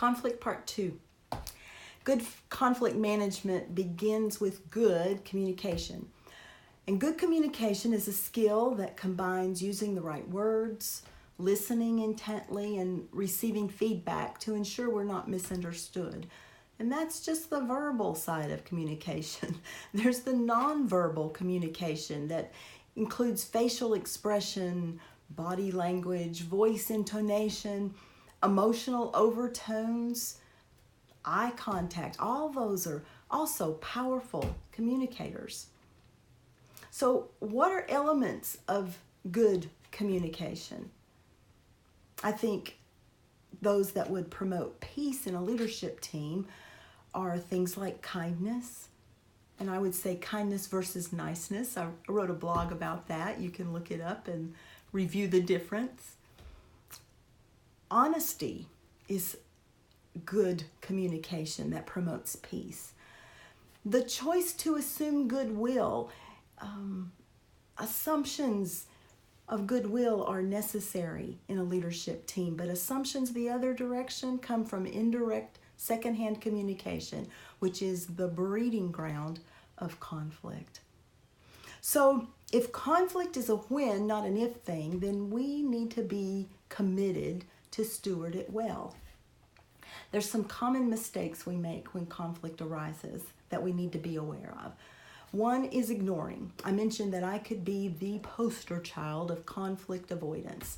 Conflict Part 2. Good conflict management begins with good communication. And good communication is a skill that combines using the right words, listening intently, and receiving feedback to ensure we're not misunderstood. And that's just the verbal side of communication. There's the nonverbal communication that includes facial expression, body language, voice intonation, emotional overtones, eye contact. All those are also powerful communicators. So what are elements of good communication? I think those that would promote peace in a leadership team are things like kindness. And I would say kindness versus niceness. I wrote a blog about that. You can look it up and review the difference. Honesty is good communication that promotes peace. The choice to assume goodwill. Assumptions of goodwill are necessary in a leadership team, but assumptions the other direction come from indirect secondhand communication, which is the breeding ground of conflict. So if conflict is a when, not an if thing, then we need to be committed to steward it well. There's some common mistakes we make when conflict arises that we need to be aware of. One is ignoring. I mentioned that I could be the poster child of conflict avoidance.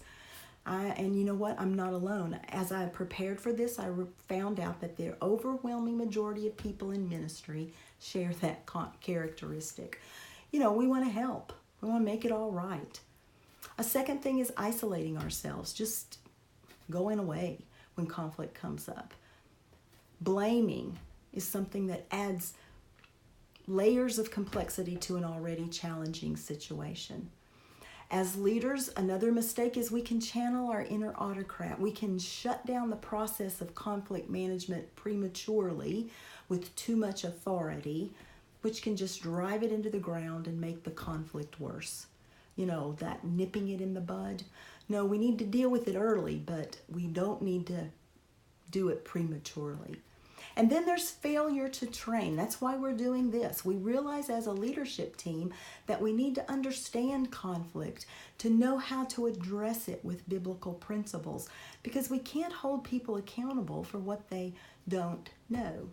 And you know what? I'm not alone. As I prepared for this, I found out that the overwhelming majority of people in ministry share that characteristic. We want to help. We want to make it all right. A second thing is isolating ourselves, just going away when conflict comes up. Blaming is something that adds layers of complexity to an already challenging situation. As leaders, another mistake is we can channel our inner autocrat. We can shut down the process of conflict management prematurely with too much authority, which can just drive it into the ground and make the conflict worse. That nipping it in the bud. No, we need to deal with it early, but we don't need to do it prematurely. And then there's failure to train. That's why we're doing this. We realize as a leadership team that we need to understand conflict to know how to address it with biblical principles, because we can't hold people accountable for what they don't know.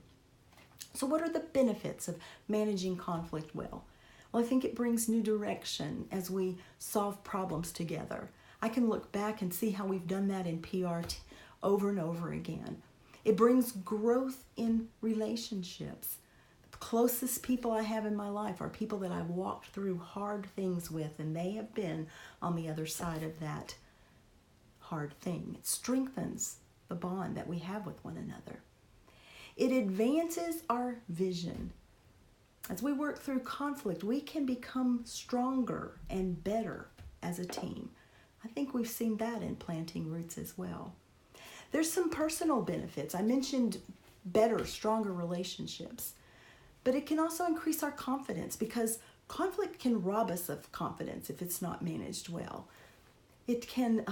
So what are the benefits of managing conflict well? Well, I think it brings new direction as we solve problems together. I can look back and see how we've done that in PR over and over again. It brings growth in relationships. The closest people I have in my life are people that I've walked through hard things with, and they have been on the other side of that hard thing. It strengthens the bond that we have with one another. It advances our vision. As we work through conflict, we can become stronger and better as a team. I think we've seen that in planting roots as well. There's some personal benefits. I mentioned better, stronger relationships. But it can also increase our confidence, because conflict can rob us of confidence if it's not managed well. It can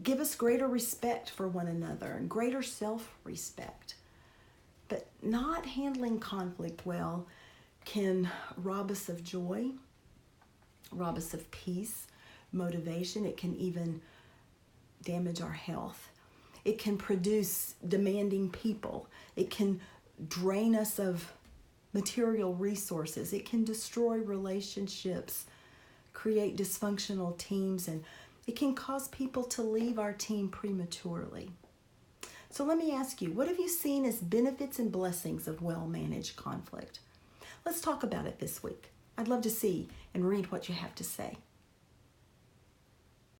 give us greater respect for one another and greater self-respect. But not handling conflict well can rob us of joy, rob us of peace, motivation. It can even damage our health. It can produce demanding people. It can drain us of material resources. It can destroy relationships, create dysfunctional teams, and it can cause people to leave our team prematurely. So let me ask you, what have you seen as benefits and blessings of well-managed conflict? Let's talk about it this week. I'd love to see and read what you have to say.